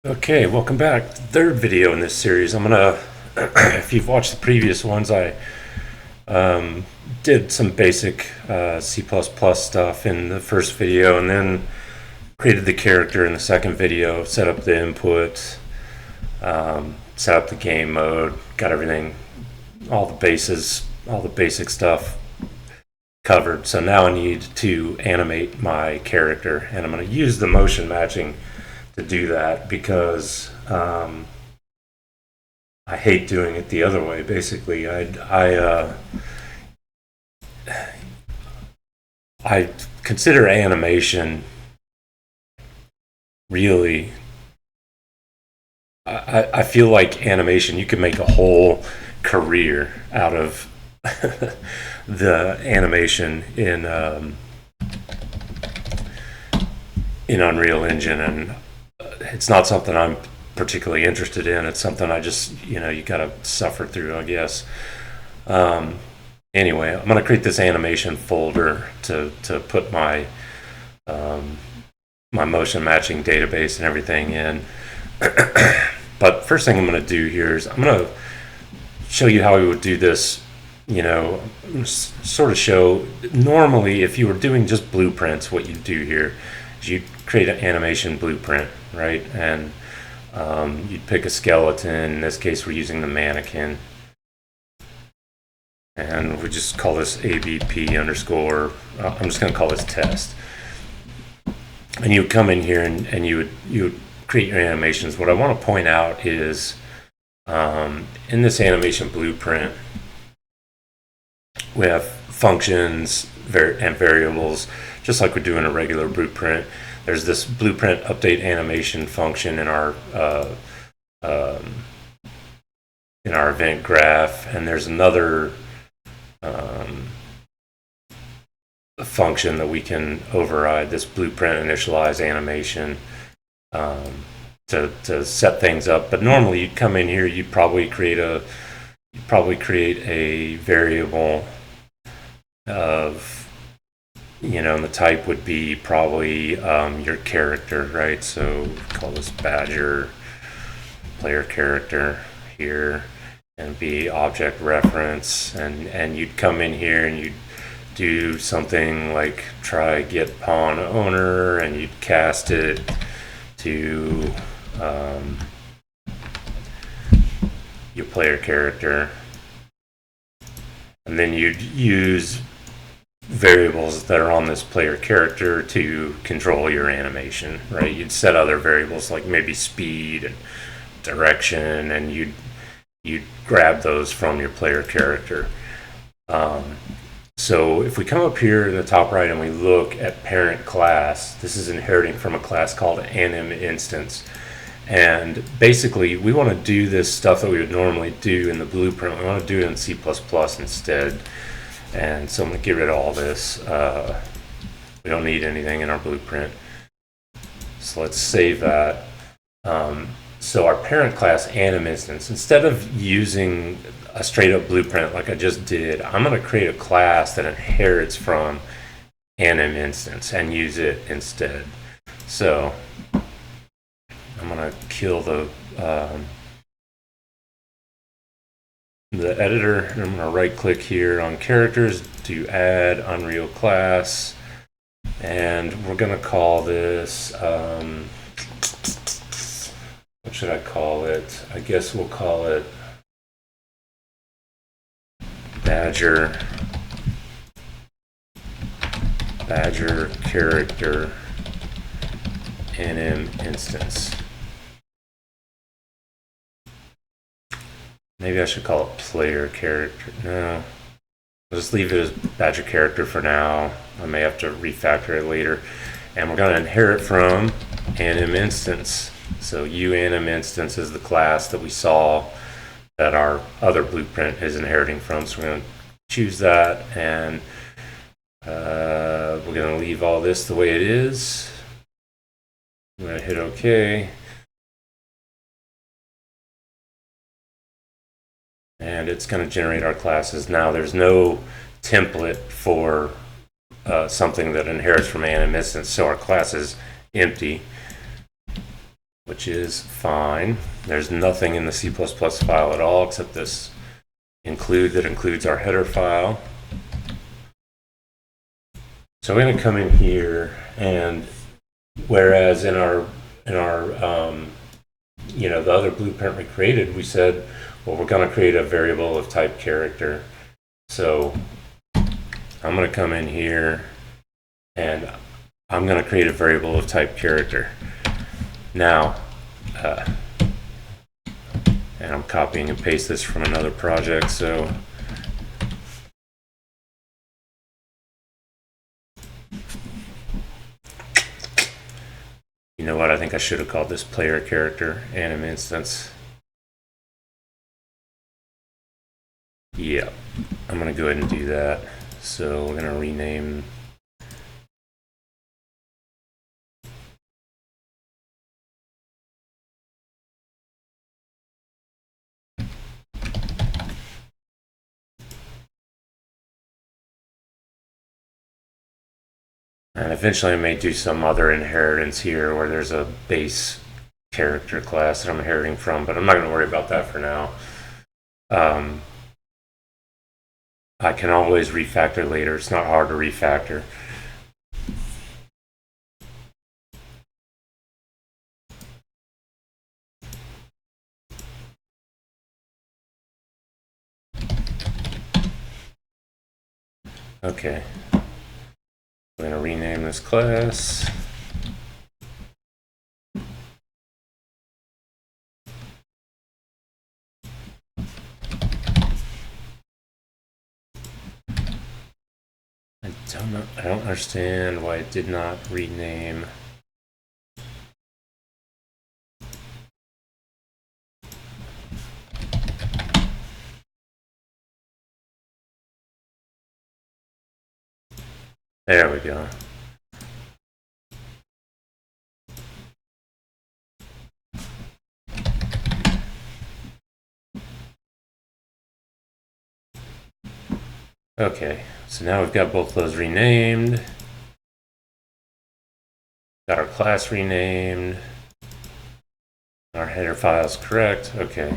Okay, welcome back. Third video in this series. I'm gonna, if you've watched the previous ones, I did some basic C++ stuff in the first video, and then created the character in the second video, set up the input, set up the game mode, got everything, all the bases, all the basic stuff covered. So now I need to animate my character, and I'm going to use the motion matching to do that because I hate doing it the other way. Basically, I consider animation really. I feel like animation, you can make a whole career out of the animation in Unreal Engine, and it's not something I'm particularly interested in. It's something I just, you gotta suffer through, I guess. Anyway, I'm gonna create this animation folder to put my my motion matching database and everything in. But first thing I'm gonna do here is I'm gonna show you how we would do this. Sort of show normally if you were doing just blueprints, what you'd do here is you'd create an animation blueprint, right? And you'd pick a skeleton. In this case, we're using the mannequin, and we just call this ABP underscore. I'm just going to call this test. And you would come in here and you would create your animations. What I want to point out is in this animation blueprint, we have functions and variables, just like we do in a regular blueprint. There's this blueprint update animation function in our event graph, and there's another function that we can override, this blueprint initialize animation, to set things up. But normally you'd come in here, you'd probably create a variable of, and the type would be probably your character, right? So call this Badger player character here, and be object reference, and you'd come in here and you'd do something like try get pawn owner, and you'd cast it to your player character, and then you'd use variables that are on this player character to control your animation, right? You'd set other variables like maybe speed and direction, and you'd grab those from your player character. So if we come up here in the top right and we look at parent class, this is inheriting from a class called anim instance. And basically, we want to do this stuff that we would normally do in the blueprint. We want to do it in C++ instead. And so I'm going to get rid of all this. We don't need anything in our blueprint. So let's save that. So our parent class anim instance, instead of using a straight up blueprint like I just did, I'm going to create a class that inherits from anim instance and use it instead. So I'm going to kill the editor, and I'm going to right click here on characters, do add Unreal class, and we're going to call this, what should I call it? I guess we'll call it Badger character anim instance. Maybe I should call it player character. No, I'll just leave it as Badger character for now. I may have to refactor it later. And we're going to inherit from anim instance. So uanim instance is the class that we saw that our other blueprint is inheriting from. So we're going to choose that, and we're going to leave all this the way it is. I'm going to hit OK. And it's going to generate our classes. Now there's no template for something that inherits from anim instance, so our class is empty. which is fine. There's nothing in the C++ file at all except this include that includes our header file. So I'm going to come in here, and whereas in our the other blueprint we created, we said, well, we're going to create a variable of type character. So I'm going to come in here and I'm going to create a variable of type character. Now, and I'm copying and paste this from another project, so you know what, I think I should have called this player character anim instance. Yeah, I'm going to go ahead and do that. So we're going to rename and eventually I may do some other inheritance here where there's a base character class that I'm inheriting from, but I'm not going to worry about that for now. I can always refactor later. It's not hard to refactor. Okay. I'm going to rename this class. I don't understand why it did not rename. There we go. Okay, so now we've got both those renamed. Got our class renamed. Our header file is correct. Okay.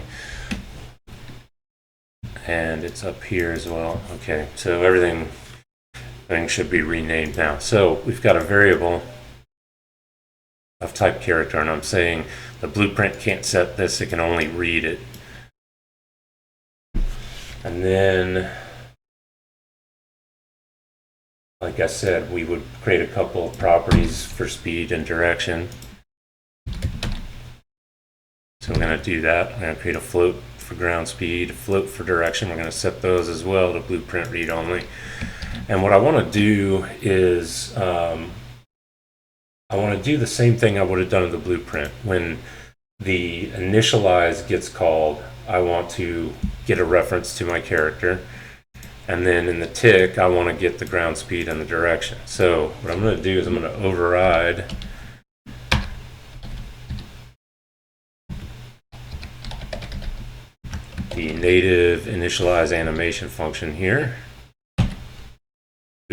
And it's up here as well. Okay, so everything should be renamed now. So we've got a variable of type character, and I'm saying the blueprint can't set this, it can only read it. And then, like I said, we would create a couple of properties for speed and direction. So we're going to do that. We're going to create a float for ground speed, a float for direction. We're going to set those as well to blueprint read only. And what I want to do is I want to do the same thing I would have done in the blueprint. When the initialize gets called, I want to get a reference to my character. And then in the tick, I want to get the ground speed and the direction. So what I'm going to do is I'm going to override the native initialize animation function here.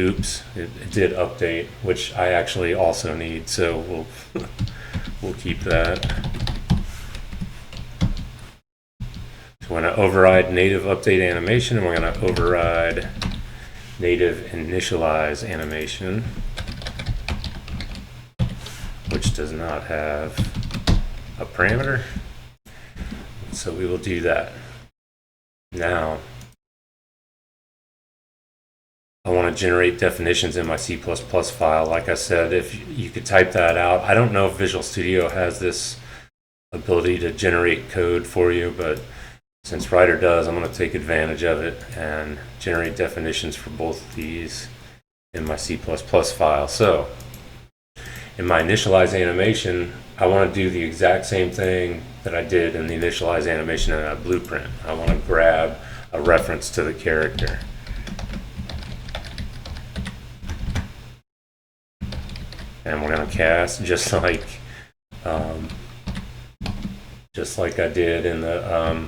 Oops, it did update, which I actually also need, so we'll keep that. So we're going to override native update animation, and we're going to override native initialize animation, which does not have a parameter. So we will do that. Now, I want to generate definitions in my C++ file. Like I said, if you could type that out. I don't know if Visual Studio has this ability to generate code for you, but since Writer does, I'm going to take advantage of it and generate definitions for both of these in my C++ file. So, in my initialize animation, I want to do the exact same thing that I did in the initialize animation in that blueprint. I want to grab a reference to the character. And we're going to cast just like I did in the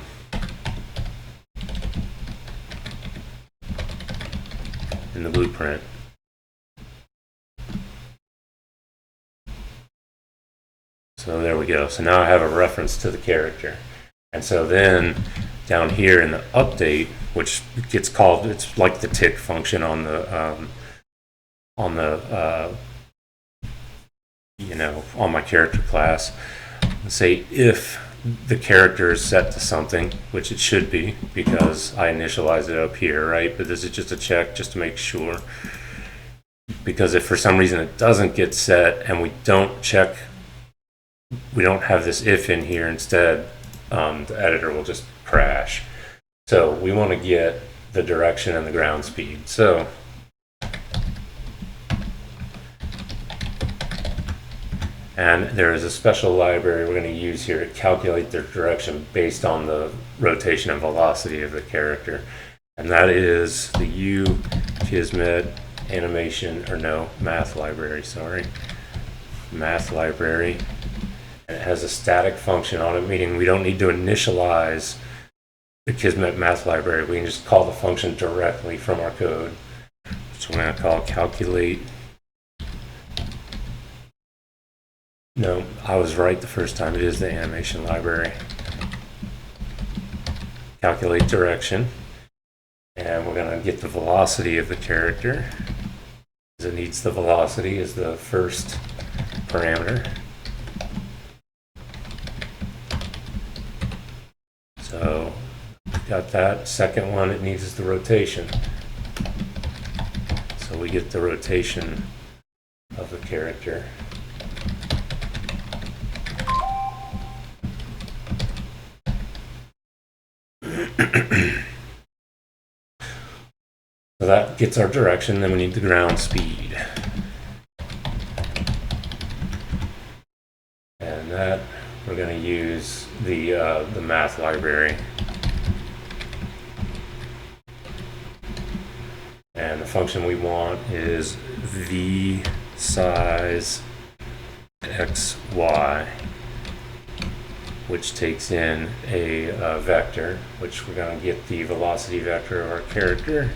blueprint. So there we go. So now I have a reference to the character. And so then down here in the update, which gets called, it's like the tick function on the on my character class. Say if the character is set to something, which it should be because I initialize it up here, right? But this is just a check just to make sure. Because if for some reason it doesn't get set and we don't check, we don't have this if in here, instead the editor will just crash. So we want to get the direction and the ground speed. So and there is a special library we're going to use here to calculate their direction based on the rotation and velocity of the character. And that is the Kismet animation, or no, math library, sorry. Math library. And it has a static function on it, meaning we don't need to initialize the Kismet math library. We can just call the function directly from our code. So we're going to call calculate. No, I was right the first time. It is the animation library. Calculate direction. And we're going to get the velocity of the character, because it needs the velocity as the first parameter. So got that. Second one, it needs the rotation. So we get the rotation of the character. So that gets our direction, then we need the ground speed. And that we're going to use the math library. And the function we want is v size xy, which takes in a vector, which we're going to get the velocity vector of our character.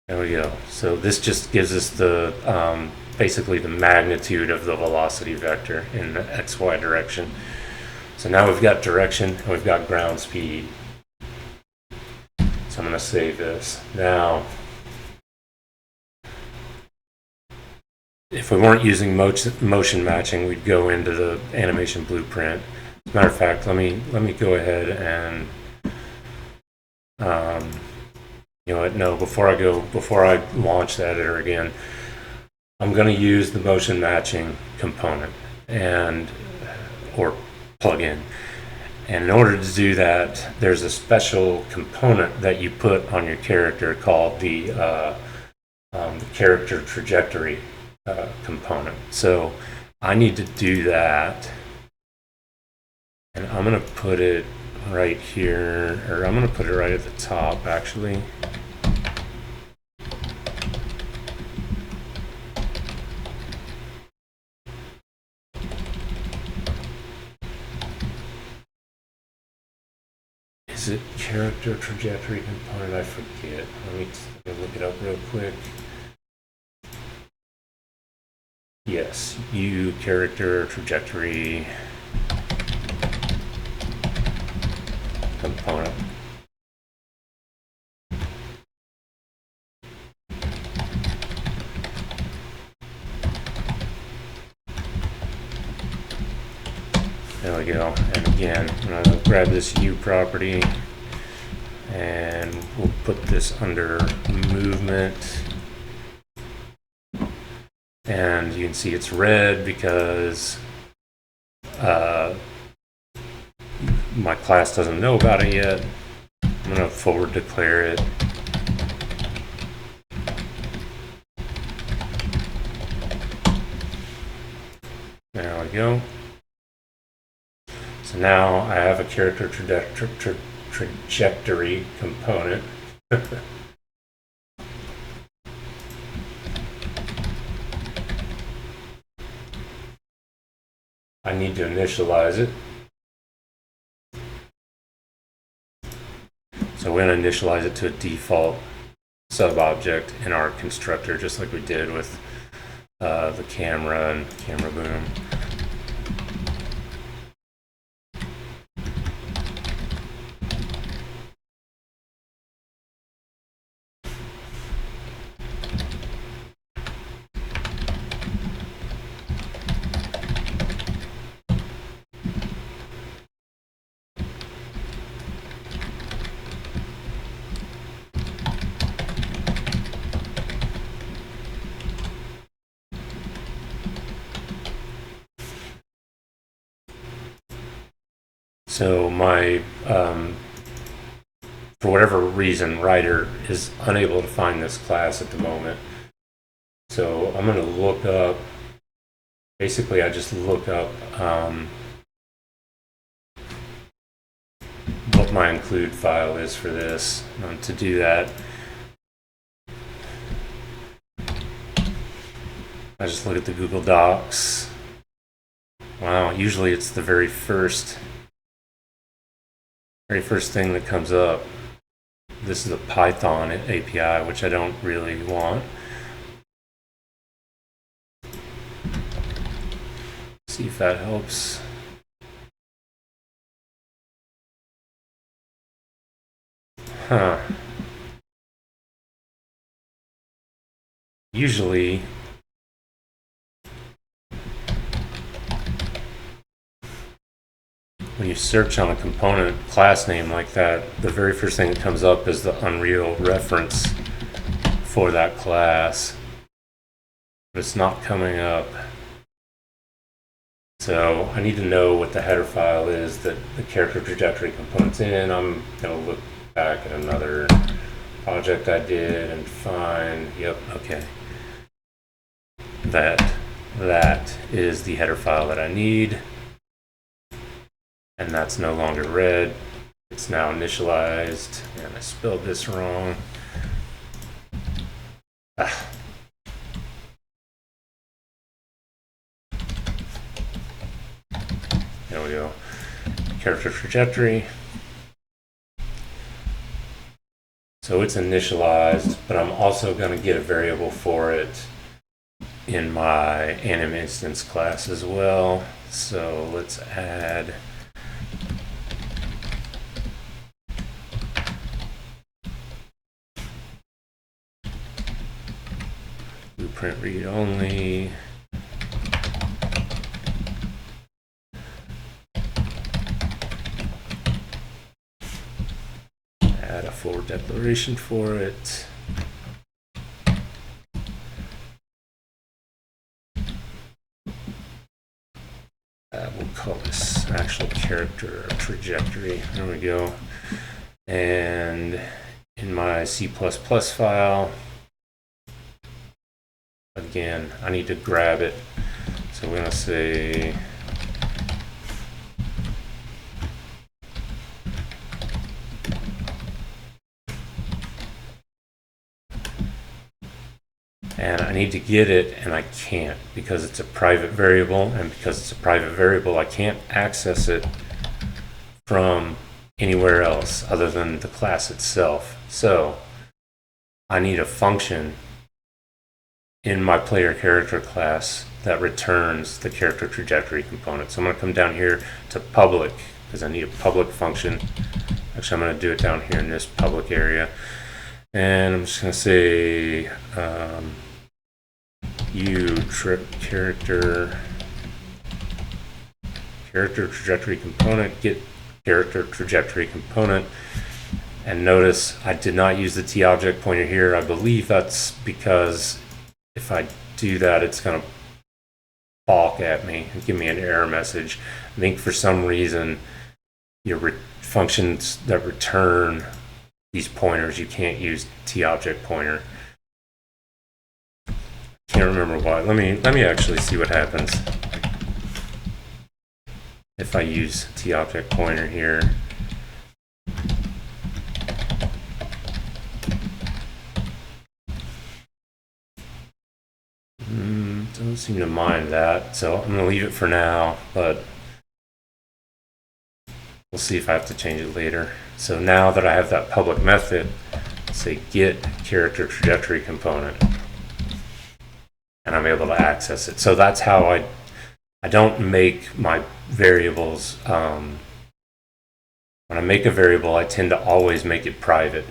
There we go. So this just gives us the basically the magnitude of the velocity vector in the xy direction. So now we've got direction and we've got ground speed. So I'm going to save this. Now, if we weren't using motion matching, we'd go into the animation blueprint. As a matter of fact, let me go ahead and you know what? No, before I launch the editor again, I'm going to use the motion matching component or plugin. And in order to do that, there's a special component that you put on your character called the character trajectory component. So I need to do that, and I'm going to put it right here, or I'm going to put it right at the top actually. Is it character trajectory component? I forget. Let me look it up real quick. Yes, U character trajectory component. There we go. And again, I'm going to grab this U property and we'll put this under movement. And you can see it's red because my class doesn't know about it yet. I'm going to forward declare it. There we go. So now I have a character trajectory component. I need to initialize it. So we're going to initialize it to a default sub-object in our constructor, just like we did with the camera and camera boom. So my, for whatever reason, writer is unable to find this class at the moment. So I'm going to look up, basically I just look up what my include file is for this. To do that, I just look at the Google Docs. Wow, usually it's the very first thing that comes up. This is a Python API, which I don't really want. See if that helps. Usually, when you search on a component class name like that, the very first thing that comes up is the Unreal reference for that class. But it's not coming up. So I need to know what the header file is that the character trajectory component's in. I'm going to look back at another project I did and find, yep, okay. That is the header file that I need. And that's no longer red. It's now initialized. And I spelled this wrong. There we go. Character trajectory. So it's initialized, but I'm also going to get a variable for it in my anim instance class as well. So let's add blueprint read only. Add a forward declaration for it. We'll call this actual character trajectory. There we go. And in my C++ file, again, I need to grab it. So we're going to say and I need to get it, and I can't because it's a private variable, and because it's a private variable, I can't access it from anywhere else other than the class itself. So I need a function in my player character class that returns the character trajectory component. So I'm going to come down here to public because I need a public function. Actually, I'm going to do it down here in this public area. And I'm just going to say character trajectory component, get character trajectory component. And notice I did not use the T object pointer here. I believe that's because if I do that, it's going to balk at me and give me an error message. I think for some reason your functions that return these pointers, you can't use T object pointer. Can't remember why. Let me actually see what happens if I use T object pointer here. Doesn't seem to mind that, so I'm going to leave it for now, but we'll see if I have to change it later. So now that I have that public method, say get character trajectory component, and I'm able to access it. So that's how I don't make my variables. When I make a variable, I tend to always make it private,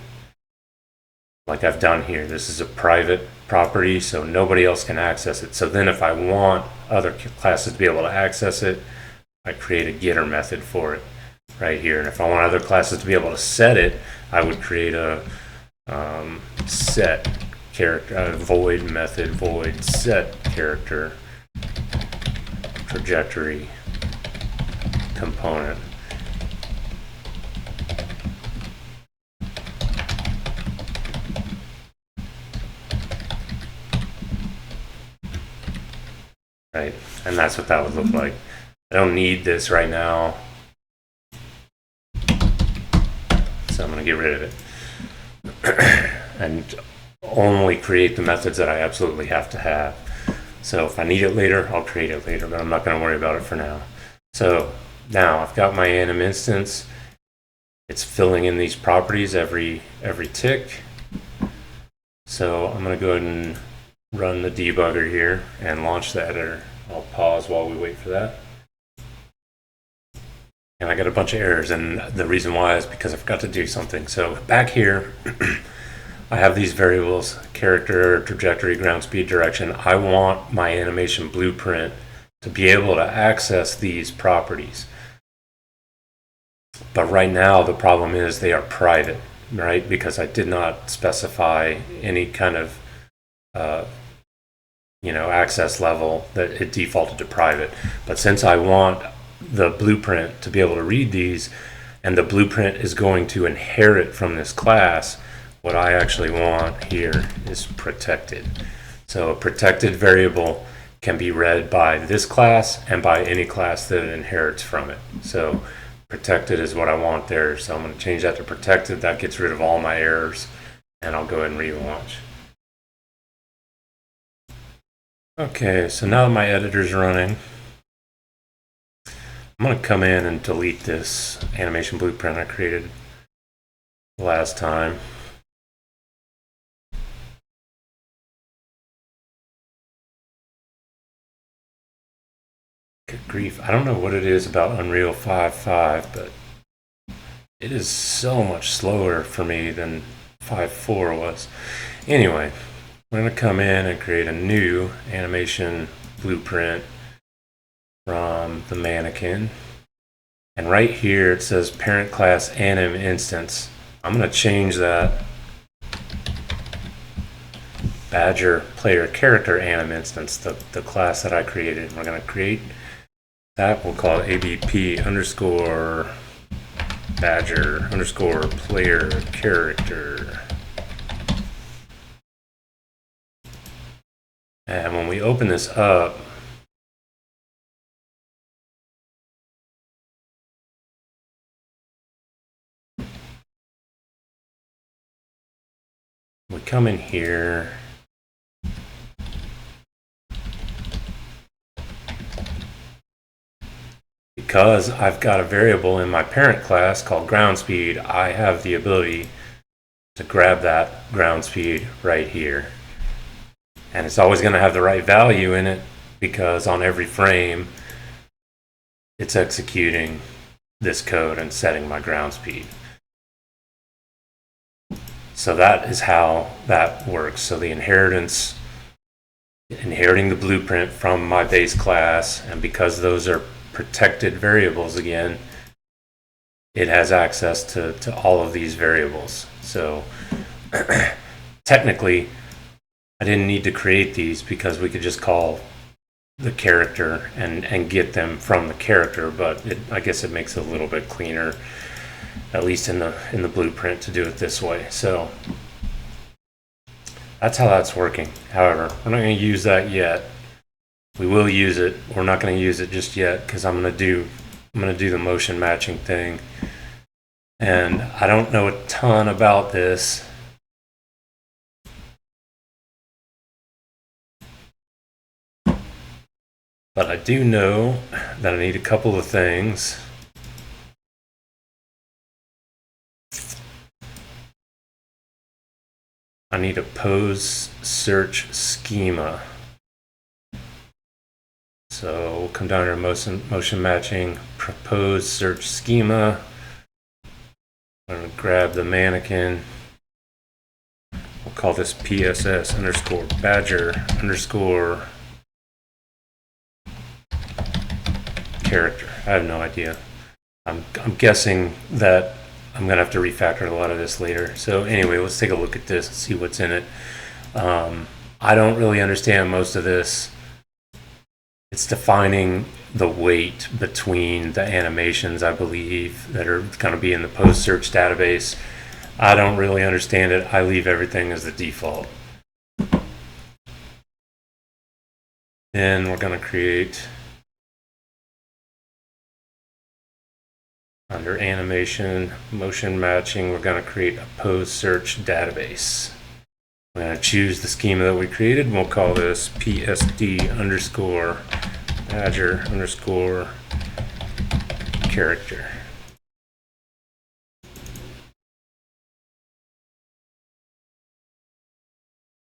like I've done here. This is a private property, so nobody else can access it. So then if I want other classes to be able to access it, I create a getter method for it right here. And if I want other classes to be able to set it, I would create a set character, void method, void set character trajectory component. Right, and that's what that would look like. I don't need this right now, so I'm going to get rid of it and only create the methods that I absolutely have to have. So if I need it later, I'll create it later, but I'm not going to worry about it for now. So now I've got my anim instance. It's filling in these properties every tick. So I'm going to go ahead and run the debugger here and launch the editor. I'll pause while we wait for that. And I got a bunch of errors, and the reason why is because I forgot to do something. So back here, I have these variables: character, trajectory, ground speed, direction. I want my animation blueprint to be able to access these properties. But right now, the problem is they are private, right? Because I did not specify any kind of access level, that it defaulted to private. But since I want the blueprint to be able to read these, and the blueprint is going to inherit from this class, what I actually want here is protected. So a protected variable can be read by this class and by any class that it inherits from it. So protected is what I want there. So I'm going to change that to protected. That gets rid of all my errors, and I'll go ahead and relaunch. Okay, so now that my editor's running, I'm going to come in and delete this animation blueprint I created last time. Good grief, I don't know what it is about Unreal 5.5, but it is so much slower for me than 5.4 was. Anyway, I'm going to come in and create a new animation blueprint from the mannequin. And right here it says parent class anim instance. I'm going to change that Badger player character anim instance, the class that I created. We're going to create that. We'll call it ABP underscore Badger underscore player character. And when we open this up, we come in here, because I've got a variable in my parent class called ground speed, I have the ability to grab that ground speed right here. And it's always going to have the right value in it, because on every frame it's executing this code and setting my ground speed. So that is how that works. So the inheritance, inheriting the blueprint from my base class, and because those are protected variables again, it has access to all of these variables. So technically I didn't need to create these, because we could just call the character and get them from the character, but I guess it makes it a little bit cleaner, at least in the blueprint, to do it this way. So that's how that's working. However, we're not going to use that yet. We will use it. We're not going to use it just yet, because I'm going to do the motion matching thing, and I don't know a ton about this. But I do know that I need a couple of things. I need a pose search schema. So we'll come down to motion matching, propose search schema. I'm going to grab the mannequin. We'll call this PSS underscore badger underscore character. I have no idea. I'm guessing that I'm going to have to refactor a lot of this later. So anyway, let's take a look at this and see what's in it. I don't really understand most of this. It's defining the weight between the animations, I believe, that are going to be in the post search database. I don't really understand it. I leave everything as the default. Then we're going to create, under animation, motion matching, we're going to create a pose search database. I'm going to choose the schema that we created, and we'll call this PSD underscore badger underscore character.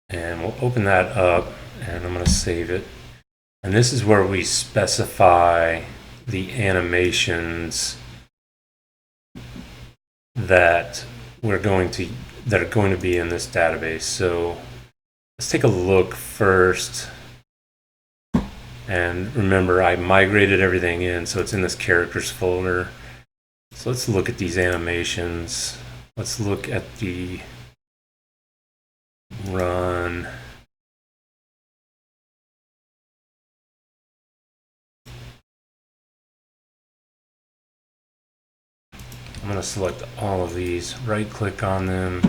And we'll open that up, and I'm going to save it. And this is where we specify the animations that are going to be in this database. So let's take a look first. And remember, I migrated everything in, so it's in this characters folder. So let's look at these animations. Let's look at the run. I'm going to select all of these, right click on them,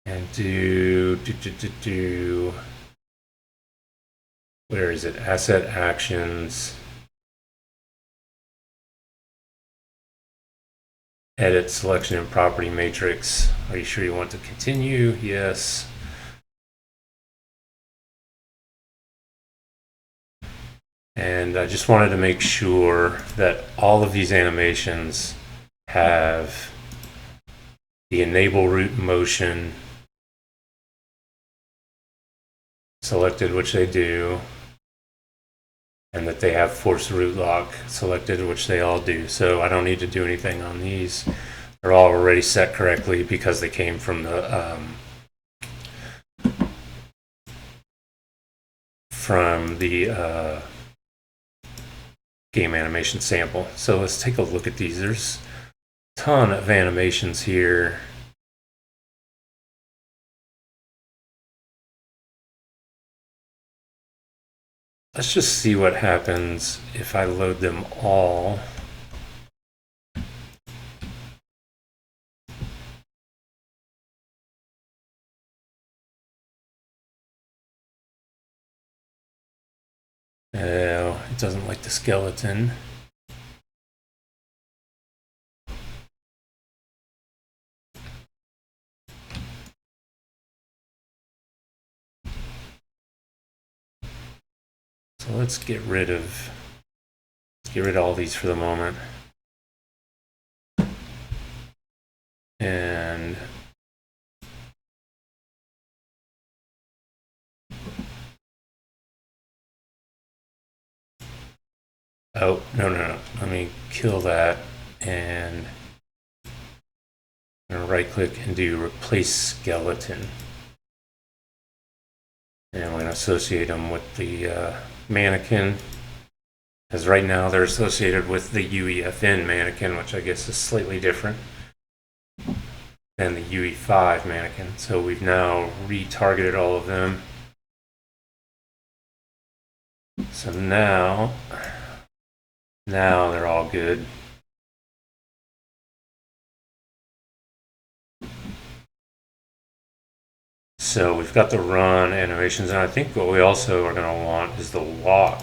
and do where is it? Asset actions, edit selection and property matrix. Are you sure you want to continue? Yes. And I just wanted to make sure that all of these animations have the enable root motion selected, which they do, and that they have force root lock selected, which they all do. So I don't need to do anything on these. They're all already set correctly because they came from the game animation sample. So let's take a look at these. There's a ton of animations here. Let's just see what happens if I load them all. Oh, it doesn't like the skeleton. So let's get rid of all these for the moment. And oh, no. Let me kill that, and I'm gonna right click and do replace skeleton. And we're gonna associate them with the mannequin, because right now they're associated with the UEFN mannequin, which I guess is slightly different than the UE5 mannequin. So we've now retargeted all of them. So now they're all good. So we've got the run animations, and I think what we also are going to want is the walk.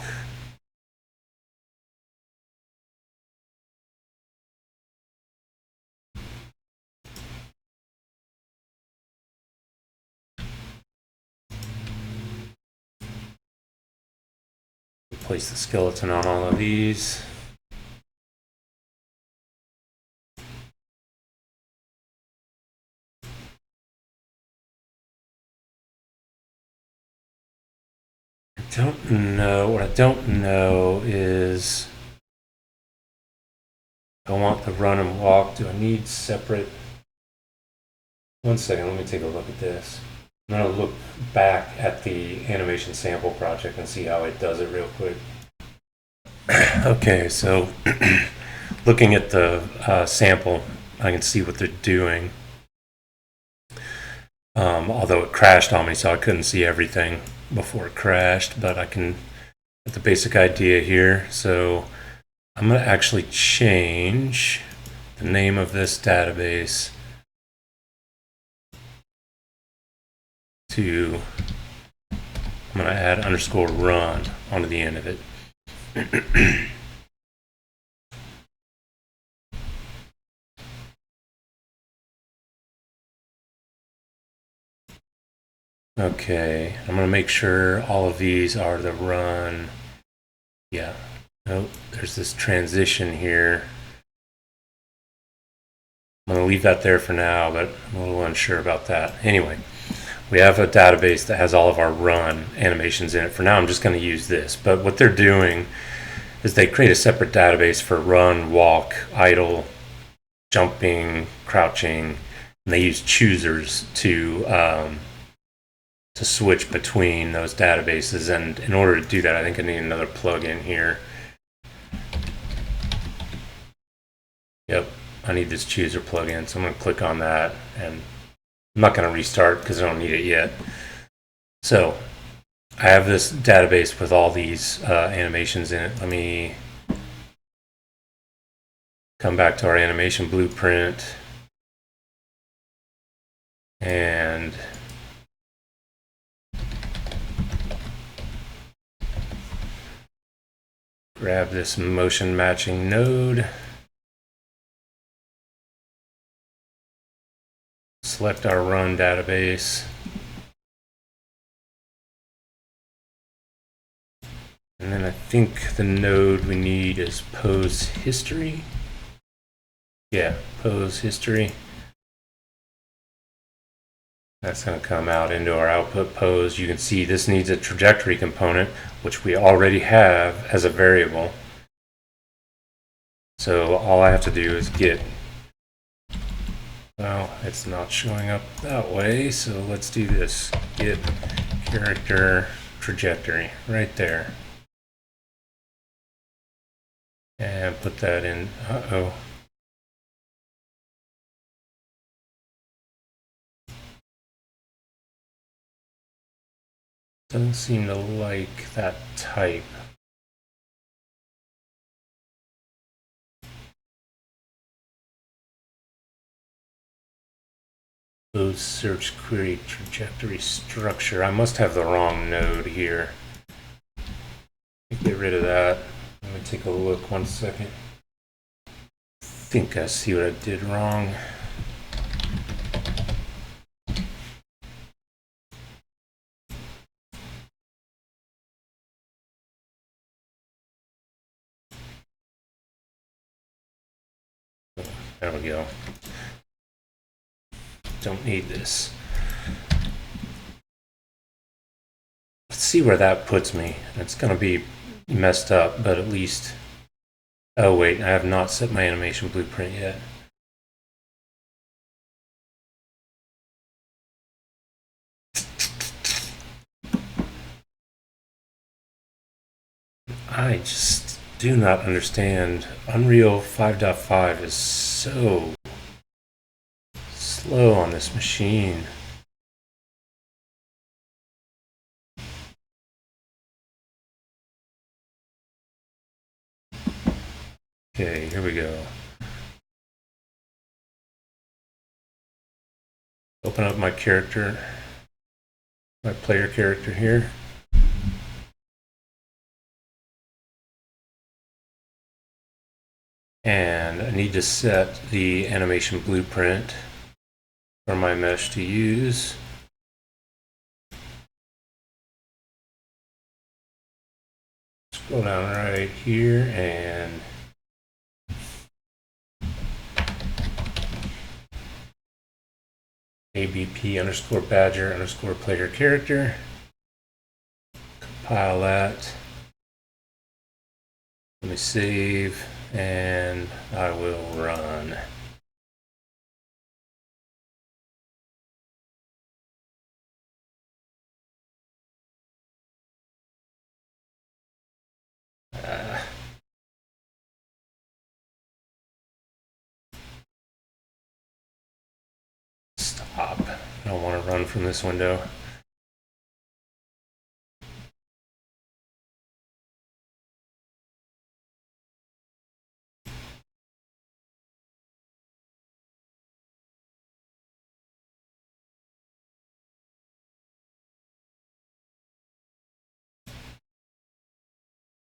Place the skeleton on all of these. don't know. What I don't know is I want the run and walk. Do I need separate? One second, let me take a look at this. I'm going to look back at the animation sample project and see how it does it real quick. Okay, so looking at the sample, I can see what they're doing. Although it crashed on me, so I couldn't see everything before it crashed, but I can get the basic idea here. So I'm going to actually change the name of this database to, I'm going to add _run onto the end of it. Okay, I'm going to make sure all of these are the run. Yeah, nope, there's this transition here. I'm going to leave that there for now, but I'm a little unsure about that. Anyway, we have a database that has all of our run animations in it. For now, I'm just going to use this. But what they're doing is they create a separate database for run, walk, idle, jumping, crouching, and they use choosers to switch between those databases. And in order to do that, I think I need another plugin here. Yep, I need this chooser plugin, so I'm going to click on that, and I'm not going to restart because I don't need it yet. So I have this database with all these animations in it. Let me come back to our animation blueprint and grab this motion matching node. Select our run database. And then I think the node we need is pose history. Yeah, pose history. That's going to come out into our output pose. You can see this needs a trajectory component, which we already have as a variable. So all I have to do is get, well, it's not showing up that way, so let's do this. Get character trajectory right there. And put that in, uh-oh. Doesn't seem to like that type. Pose search query trajectory structure. I must have the wrong node here. Get rid of that. Let me take a look 1 second. I think I see what I did wrong. There we go. Don't need this. Let's see where that puts me. It's going to be messed up, but at least... Oh wait, I have not set my animation blueprint yet. I just do not understand. Unreal 5.5 is so slow on this machine. Okay, here we go. Open up my character, my player character here. And I need to set the animation blueprint for my mesh to use. Scroll down right here and ABP _badger _player character. compile that. Let me save, and I will run. Stop. I don't want to run from this window.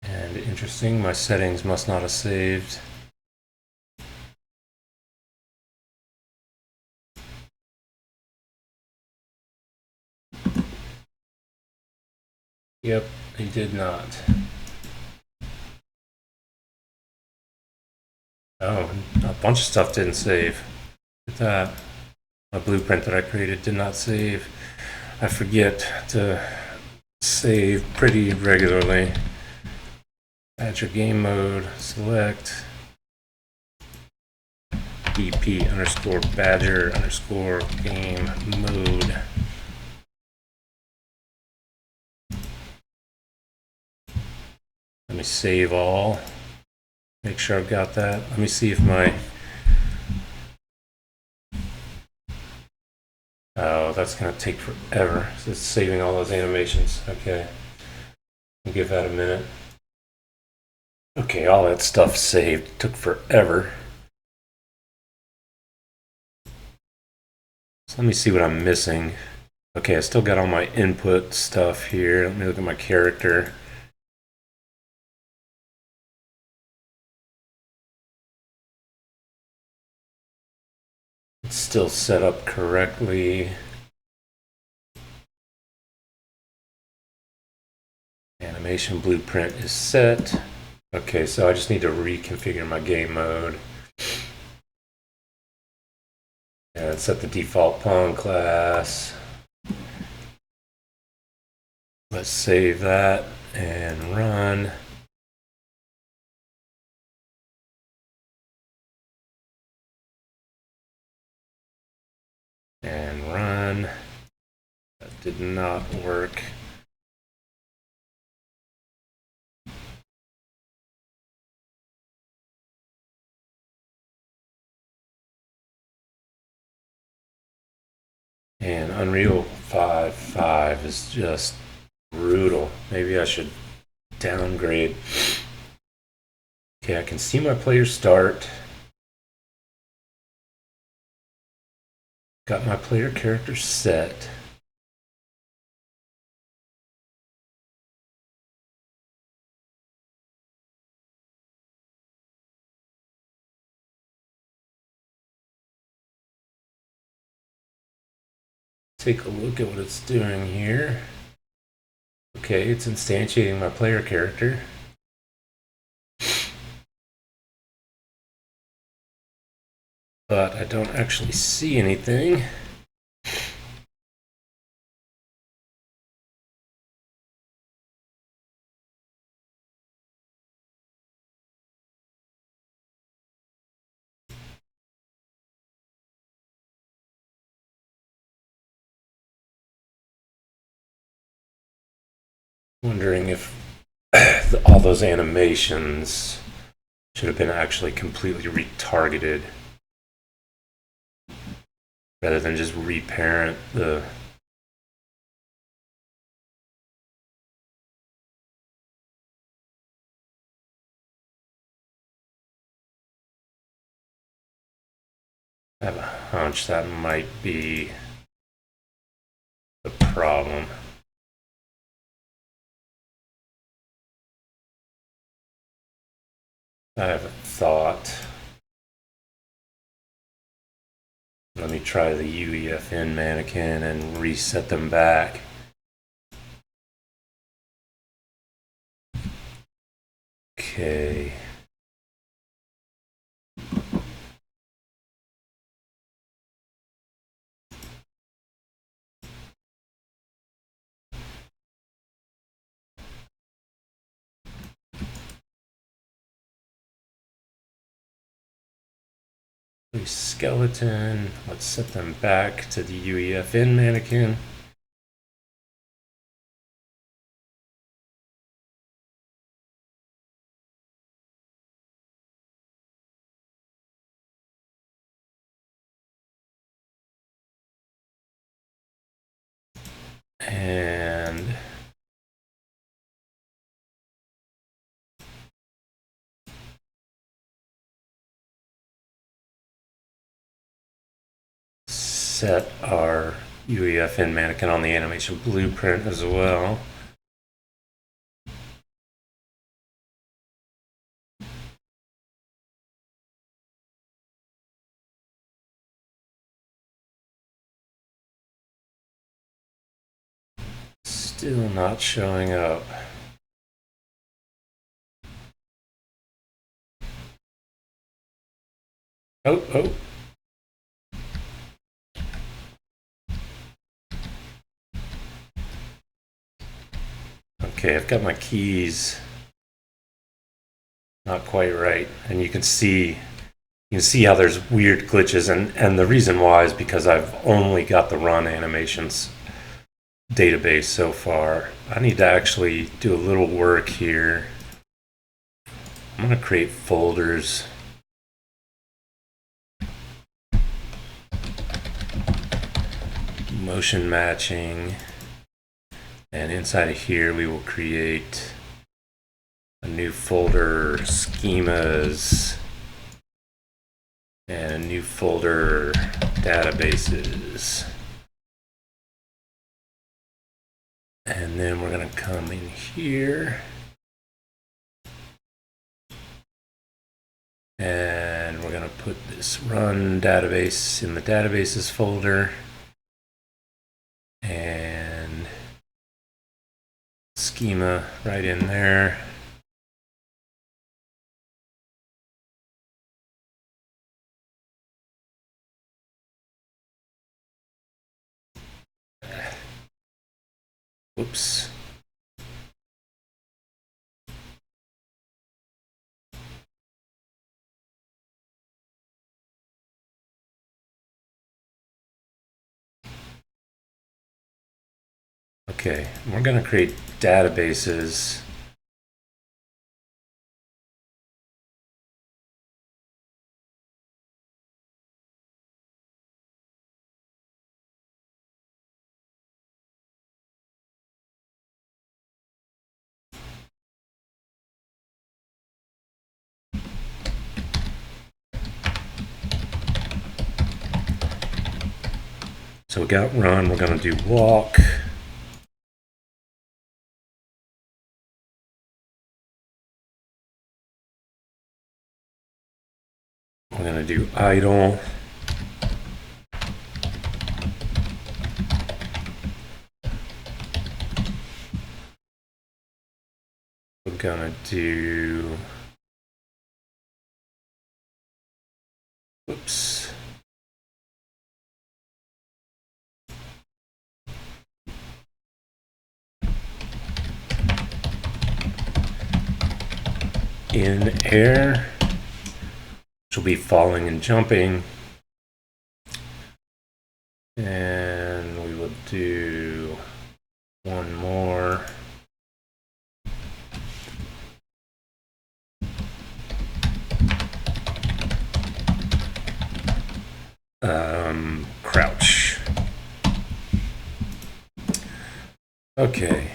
And interesting, my settings must not have saved. Yep, they did not. Oh, a bunch of stuff didn't save. Look at that. A blueprint that I created did not save. I forget to save pretty regularly. Add your game mode, select BP underscore badger underscore game mode. Let me save all. Make sure I've got that. Let me see if my... Oh, that's going to take forever. So it's saving all those animations. Okay. I'll give that a minute. Okay, all that stuff saved. It took forever. So let me see what I'm missing. Okay, I still got all my input stuff here. Let me look at my character. It's still set up correctly. Animation blueprint is set. Okay, so I just need to reconfigure my game mode. And set the default pawn class. Let's save that and run. And run. That did not work. And Unreal 5.5 is just brutal. Maybe I should downgrade. Okay, I can see my player start. Got my player character set. Take a look at what it's doing here. Okay, it's instantiating my player character. But I don't actually see anything. Wondering if all those animations should have been actually completely retargeted rather than just reparent the... I have a hunch that might be the problem. I have a thought. Let me try the UEFN mannequin and reset them back. Okay. skeleton. Let's set them back to the UEFN mannequin. And set our UEFN mannequin on the animation blueprint as well. Still not showing up. Oh. Okay, I've got my keys not quite right, and you can see how there's weird glitches, and the reason why is because I've only got the run animations database so far. I need to actually do a little work here. I'm going to create folders. Motion matching. And inside of here, we will create a new folder, schemas, and a new folder, databases. And then we're going to come in here. And we're going to put this run database in the databases folder. And schema right in there. Whoops. Okay, we're going to create databases. So we got run, we're going to do walk. We're going to do idle. We're going to do, whoops. In air, which will be falling and jumping. And we will do one more. Crouch. Okay.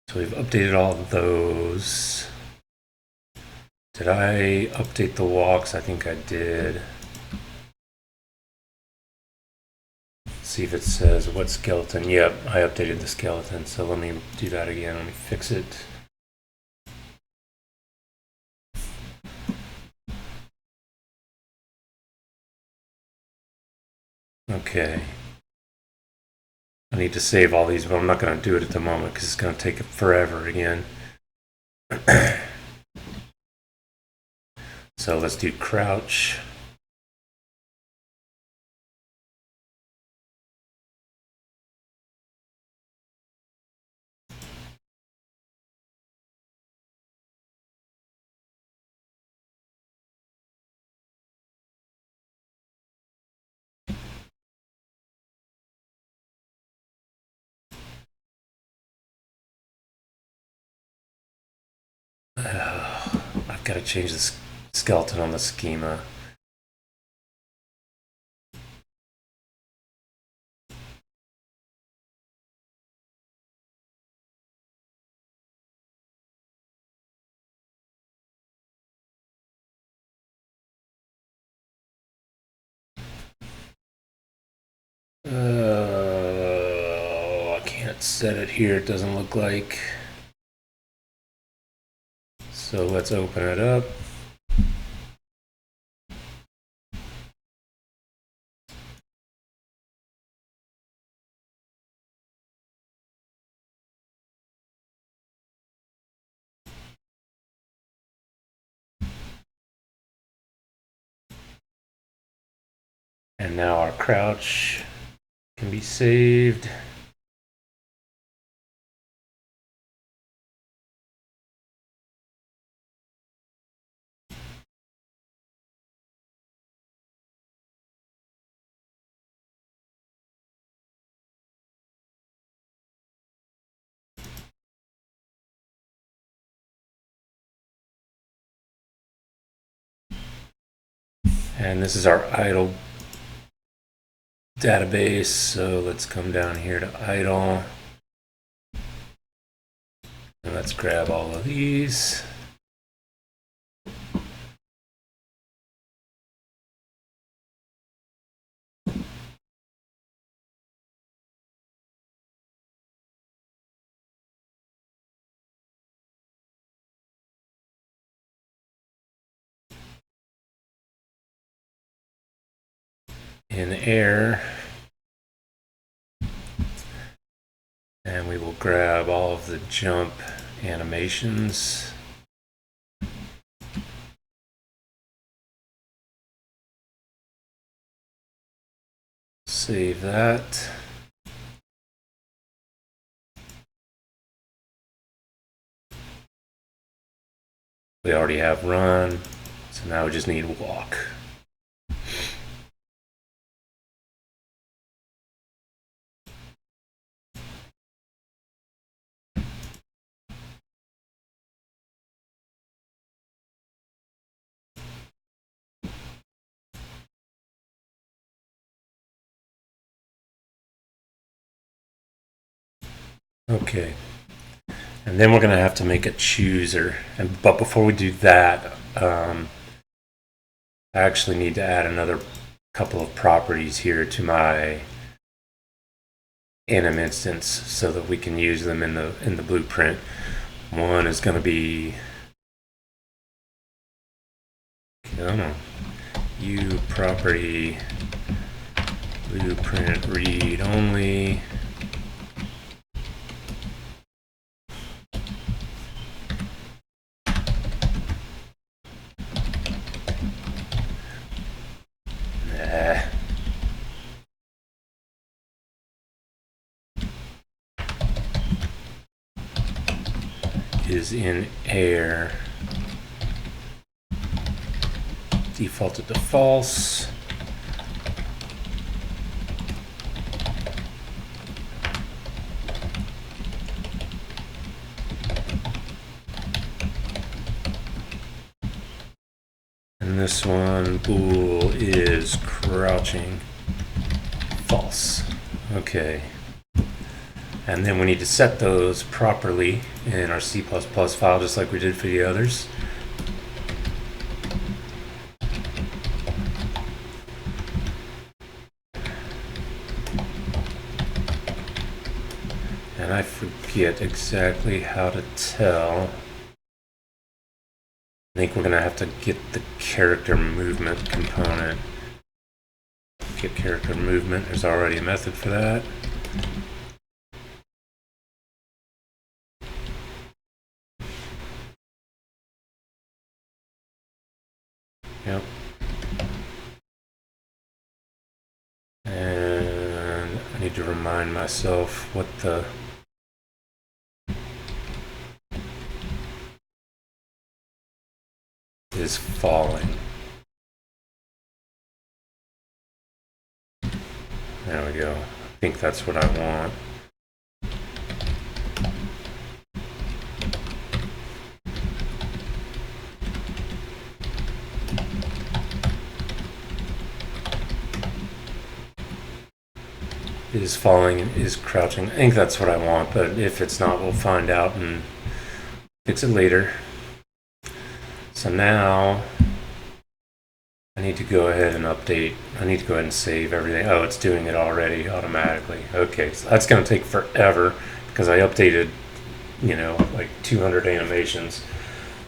So we've updated all of those. Did I update the walks? I think I did. See if it says what skeleton. Yep, I updated the skeleton. So let me do that again. Let me fix it. Okay. I need to save all these, but I'm not going to do it at the moment because it's going to take forever again. So let's do crouch. gotta change the skeleton on the schema. I can't set it here, it doesn't look like. So let's open it up. And now our crouch can be saved. And this is our idle database, so let's come down here to idle. And let's grab all of these. In air, and we will grab all of the jump animations. Save that. We already have run, so now we just need walk. Okay, and then we're going to have to make a chooser. But before we do that, I actually need to add another couple of properties here to my anim instance so that we can use them in the blueprint. One is going to be u property blueprint read only. Is in air, defaulted to false. And this one, bool is crouching, false. Okay. And then we need to set those properly in our C++ file, just like we did for the others. And I forget exactly how to tell. I think we're going to have to get the character movement component. Get character movement, there's already a method for that. Yep. And I need to remind myself what the is falling. There we go. I think that's what I want. is falling, is crouching. I think that's what I want, but if it's not, we'll find out and fix it later. So now I need to go ahead and update. I need to go ahead and save everything. Oh, it's doing it already automatically. Okay, so that's going to take forever because I updated, like 200 animations.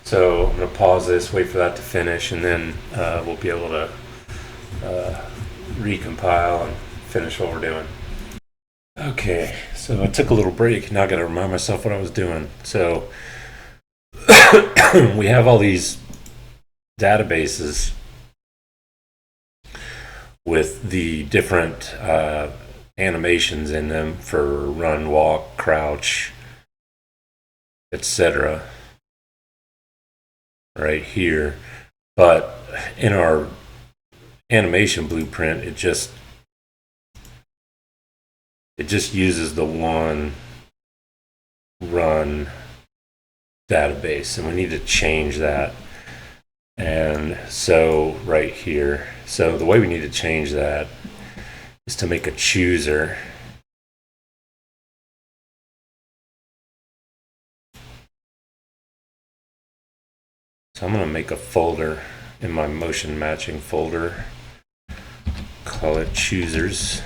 So I'm going to pause this, wait for that to finish, and then we'll be able to recompile and finish what we're doing. Okay, so I took a little break. Now I got to remind myself what I was doing. So we have all these databases with the different animations in them for run, walk, crouch, etc. right here. But in our animation blueprint, it just uses the one run database, and we need to change that. And so right here, so the way we need to change that is to make a chooser. So I'm going to make a folder in my motion matching folder, call it choosers.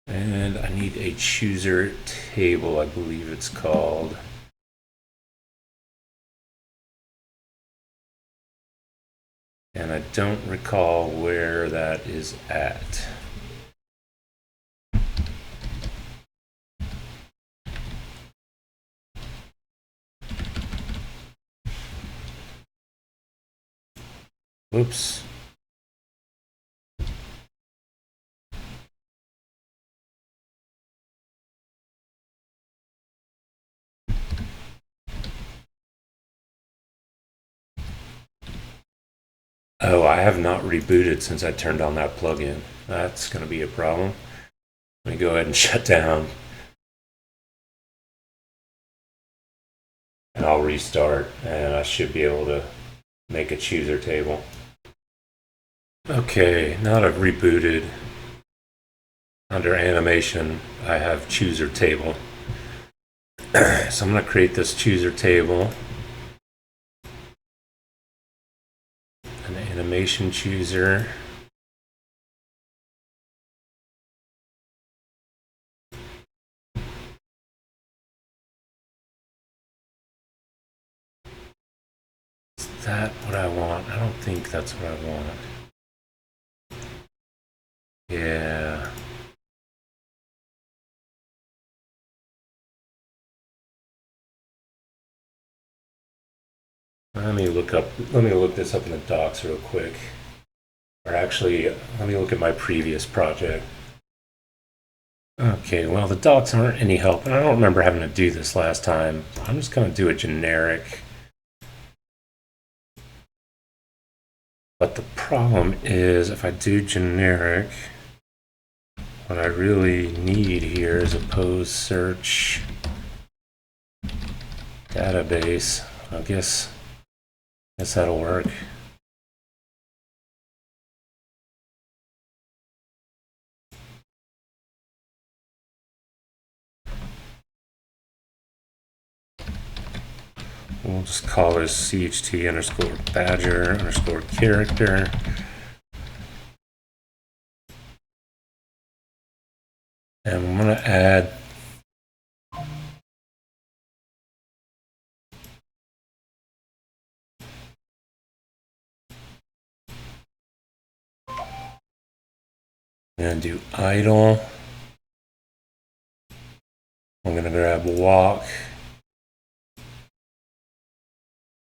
And I need a chooser table, I believe it's called. And I don't recall where that is at. Whoops. Oh, I have not rebooted since I turned on that plugin. That's going to be a problem. Let me go ahead and shut down. And I'll restart, and I should be able to make a chooser table. Okay, now that I've rebooted, under animation, I have chooser table. So I'm going to create this chooser table. An animation chooser. Is that what I want? I don't think that's what I want. Yeah. Let me look this up in the docs real quick. Or actually, let me look at my previous project. Okay, well, the docs aren't any help, and I don't remember having to do this last time. I'm just going to do a generic. But the problem is, if I do generic, what I really need here is a pose search database. I guess that'll work. We'll just call this CHT underscore badger underscore character. And I'm going to add and do idle. I'm going to grab walk.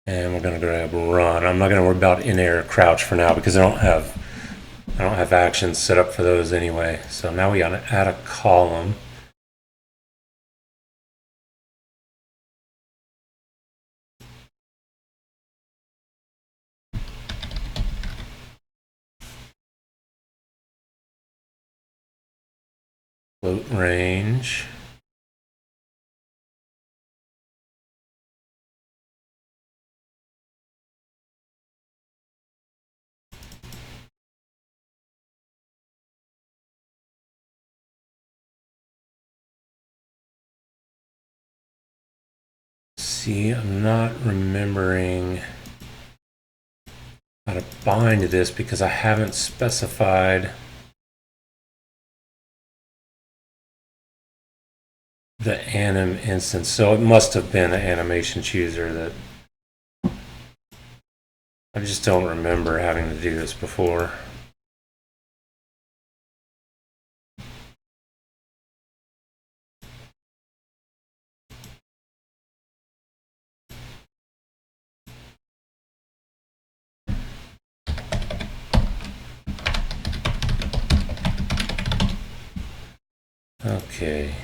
And we're going to grab run. I'm not going to worry about in-air crouch for now because I don't have actions set up for those anyway. So now we got to add a column. Float range. See, I'm not remembering how to bind this because I haven't specified the anim instance. So it must have been an animation chooser that I just don't remember having to do this before. Okay.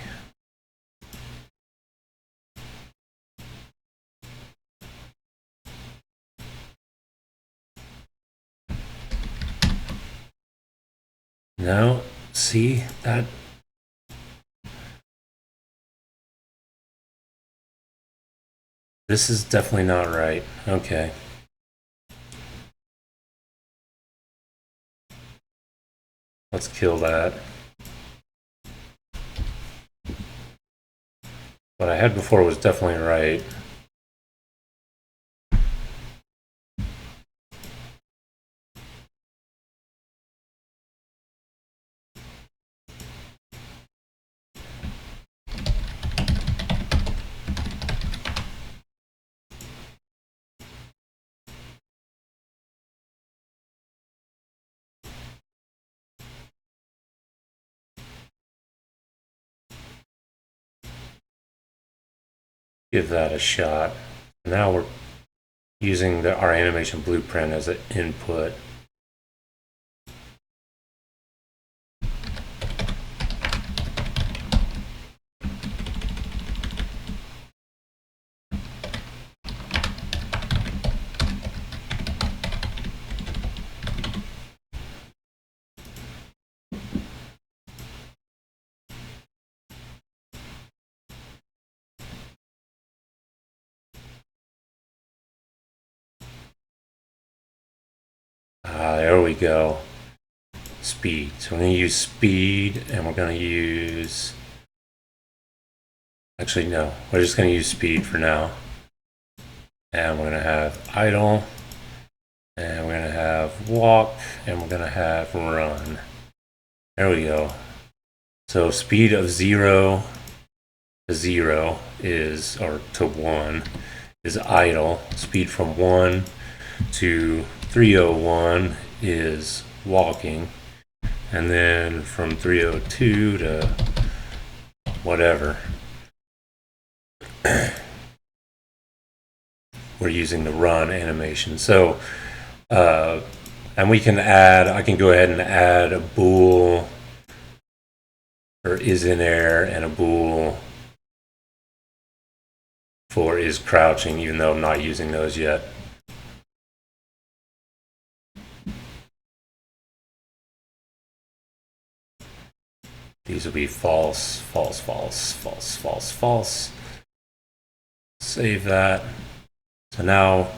Now, see that? This is definitely not right. Okay. Let's kill that. What I had before was definitely right. Give that a shot. Now we're using our animation blueprint as an input. There we go. Speed. So we're going to use speed and we're going to use... Actually, no. We're just going to use speed for now. And we're going to have idle. And we're going to have walk. And we're going to have run. There we go. So speed of 0 to 0 is, or to 1, is idle. Speed from 1 to 301 is walking. And then from 302 to whatever, we're using the run animation. So, and we can add, I can go ahead and add a bool, or is in air, and a bool for is crouching, even though I'm not using those yet. These will be false, false, false, false, false, false. Save that. So now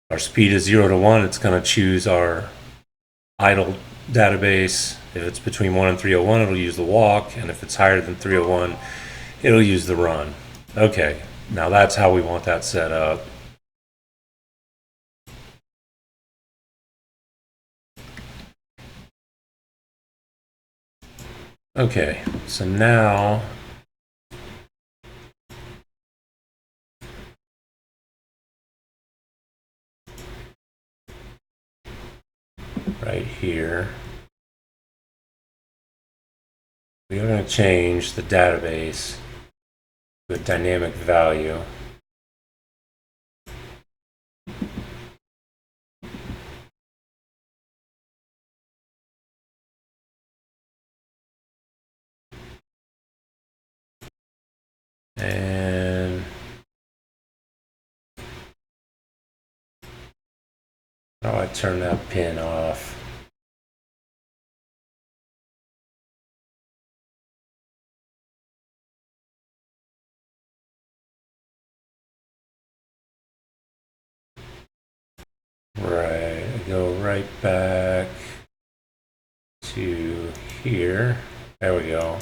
our speed is 0 to 1. It's going to choose our idle database. If it's between 1 and 301, it'll use the walk. And if it's higher than 301, it'll use the run. Okay, now that's how we want that set up. Okay, so now right here, we are going to change the database to a dynamic value. And how do I turn that pin off? Right, I go right back to here. There we go.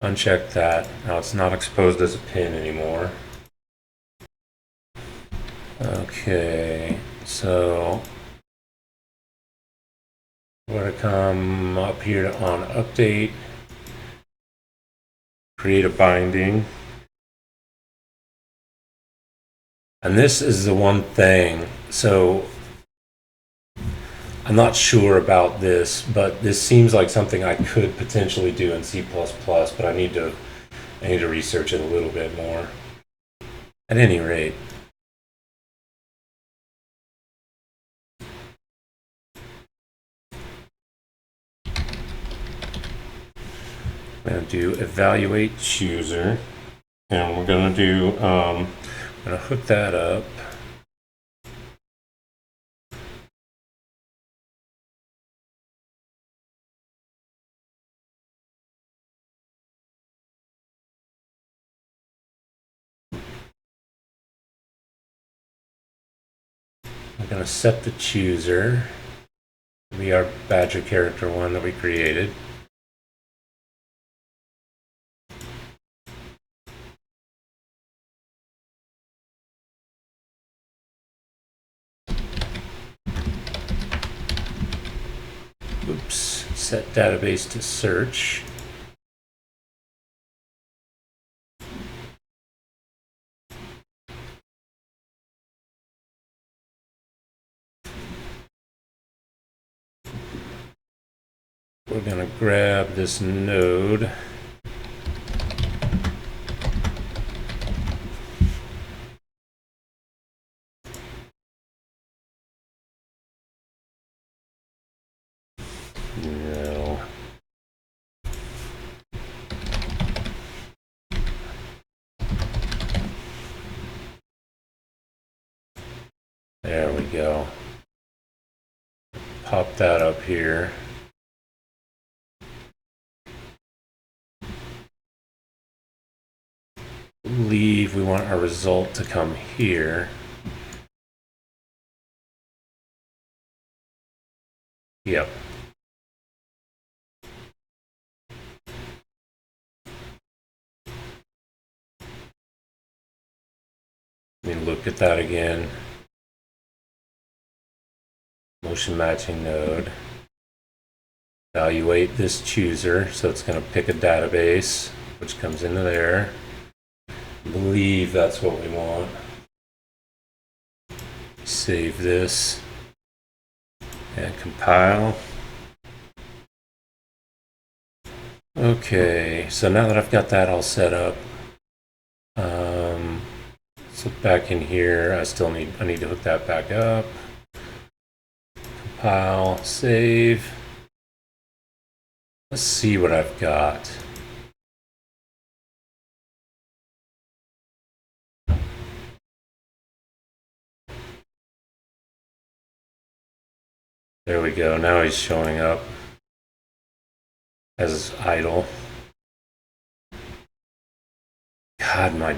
Uncheck that. Now it's not exposed as a pin anymore. Okay, so we're going to come up here on update, create a binding. And this is the one thing, so I'm not sure about this, but this seems like something I could potentially do in C++, but I need to research it a little bit more. At any rate, I'm going to do evaluate chooser, and we're going to do, I'm going to hook that up. I'm going to set the chooser to be our Badger character one that we created. Oops, set database to search. We're going to grab this node. No. There we go. Pop that up here. Believe we want our result to come here. Yep. Let me look at that again. Motion matching node. Evaluate this chooser, so it's going to pick a database, which comes into there. I believe that's what we want. Save this and compile. Okay, so now that I've got that all set up, let's look back in here. I need to hook that back up. Compile, save. Let's see what I've got. There we go. Now he's showing up as idle. God, my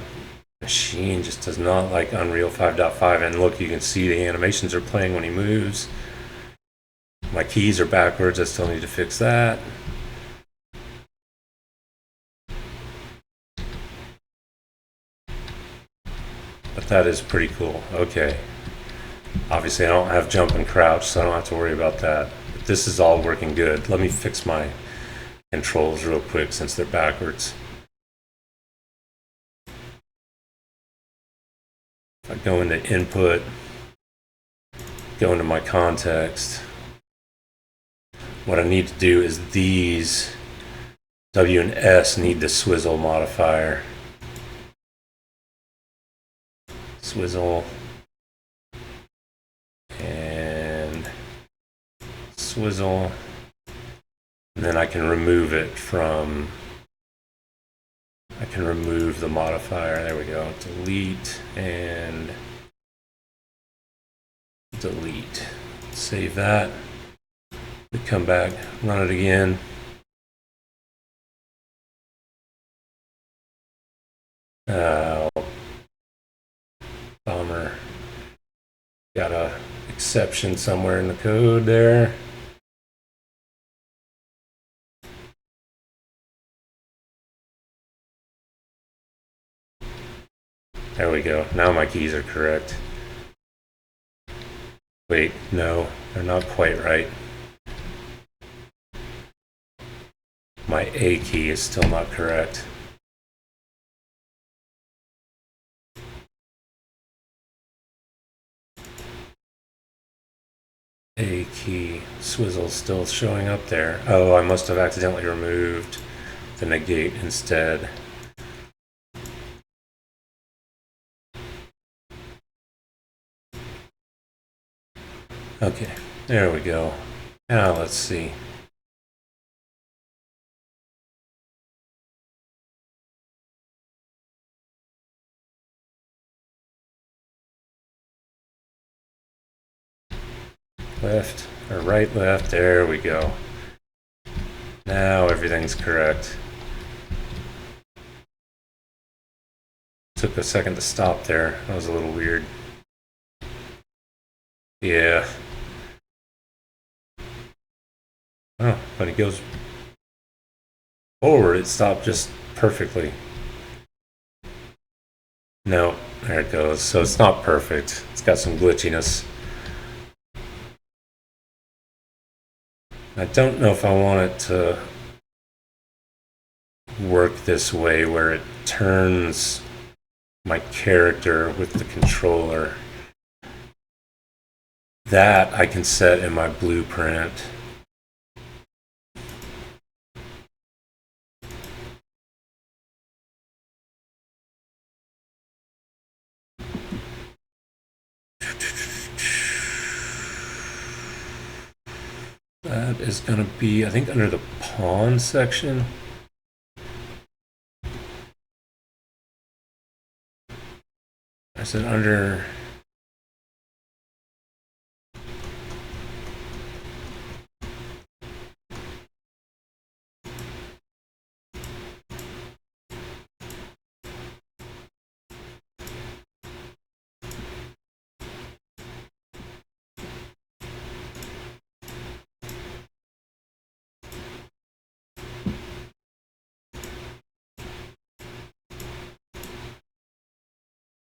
machine just does not like Unreal 5.5. And look, you can see the animations are playing when he moves. My keys are backwards. I still need to fix that. But that is pretty cool. Okay. Obviously, I don't have jump and crouch, so I don't have to worry about that. But this is all working good. Let me fix my controls real quick since they're backwards. If I go into input, go into my context, what I need to do is these W and S need the swizzle modifier. Swizzle and swizzle, and then I can remove it from, I can remove the modifier. There we go. Delete and delete. Save that. We come back, run it again. Oh, bummer. Got a exception somewhere in the code there. There we go. Now my keys are correct. Wait, no, they're not quite right. My A key is still not correct. A key. Swizzle's still showing up there. Oh, I must have accidentally removed the negate instead. Okay, there we go. Now let's see. Left or right, left, there we go. Now everything's correct. Took a second to stop there. That was a little weird. Yeah. Oh, when it goes forward, it stopped just perfectly. No, there it goes. So it's not perfect. It's got some glitchiness. I don't know if I want it to work this way where it turns my character with the controller. That I can set in my blueprint. That is going to be, I think, under the pawn section. I said under.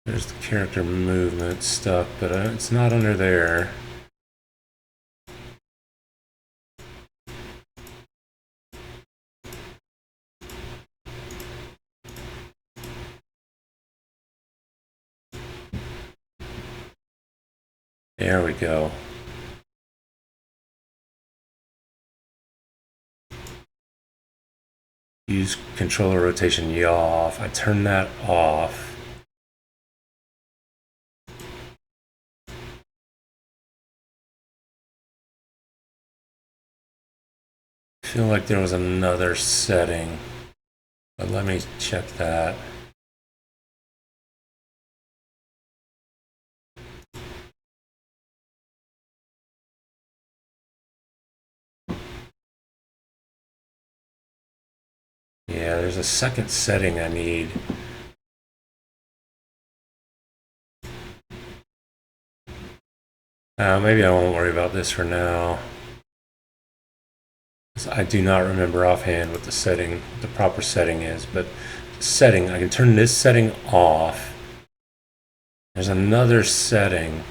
There's the character movement stuff, but it's not under there. There we go. Use controller rotation yaw off. I turn that off. I feel like there was another setting, but let me check that. Yeah, there's a second setting I need. Maybe I won't worry about this for now. I do not remember offhand what the proper setting is, but setting, I can turn this setting off. There's another setting.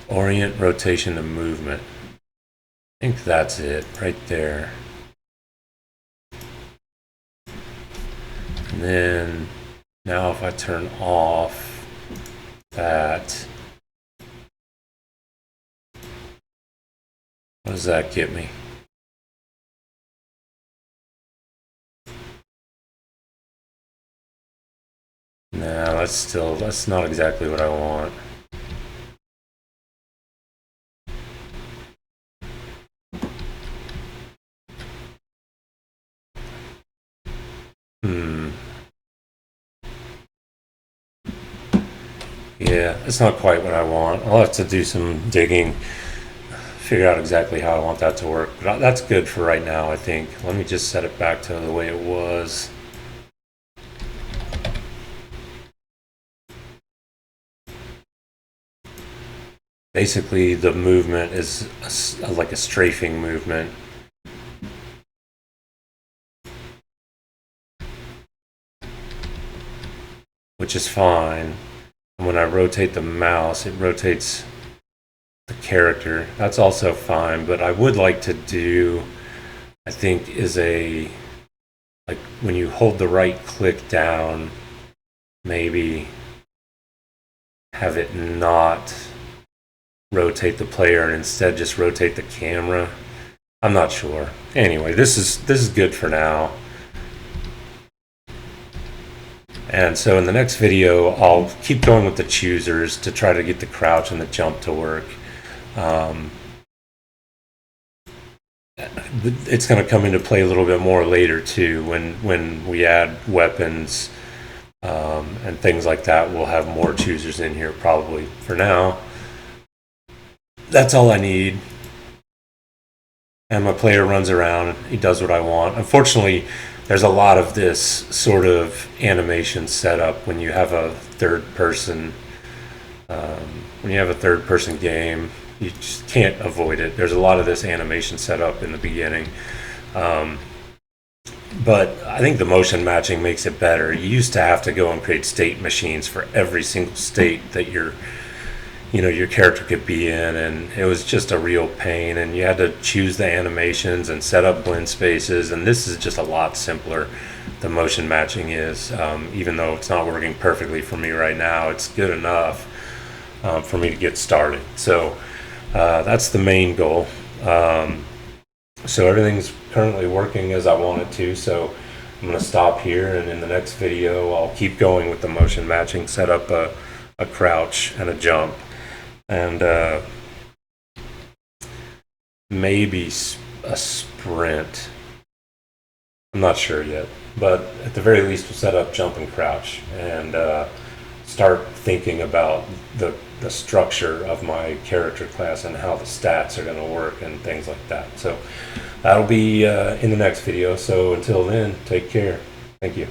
Orient rotation to movement. I think that's it right there. And then now if I turn off that, what does that get me? No, that's not exactly what I want. Yeah, it's not quite what I want. I'll have to do some digging, figure out exactly how I want that to work. But that's good for right now, I think. Let me just set it back to the way it was. Basically, the movement is like a strafing movement. which is fine. And when I rotate the mouse, it rotates the character. That's also fine, but I would like to do, I think, is like when you hold the right click down, maybe have it not rotate the player and instead just rotate the camera. I'm not sure. Anyway, this is good for now. And so in the next video, I'll keep going with the choosers to try to get the crouch and the jump to work. It's going to come into play a little bit more later too, when we add weapons and things like that. We'll have more choosers in here probably. For now, that's all I need. And my player runs around, he does what I want. Unfortunately, there's a lot of this sort of animation setup when you have a third person game. You just can't avoid it. There's a lot of this animation setup in the beginning. But I think the motion matching makes it better. You used to have to go and create state machines for every single state that your character could be in, and it was just a real pain, and you had to choose the animations and set up blend spaces, and this is just a lot simpler. The motion matching is, even though it's not working perfectly for me right now, it's good enough for me to get started. So that's the main goal. So everything's currently working as I want it to, so I'm going to stop here, and in the next video I'll keep going with the motion matching, set up a crouch and a jump, and maybe a sprint. I'm not sure yet, but at the very least we'll set up jump and crouch and start thinking about the structure of my character class and how the stats are going to work and things like that. So that'll be in the next video. So until then, take care. Thank you.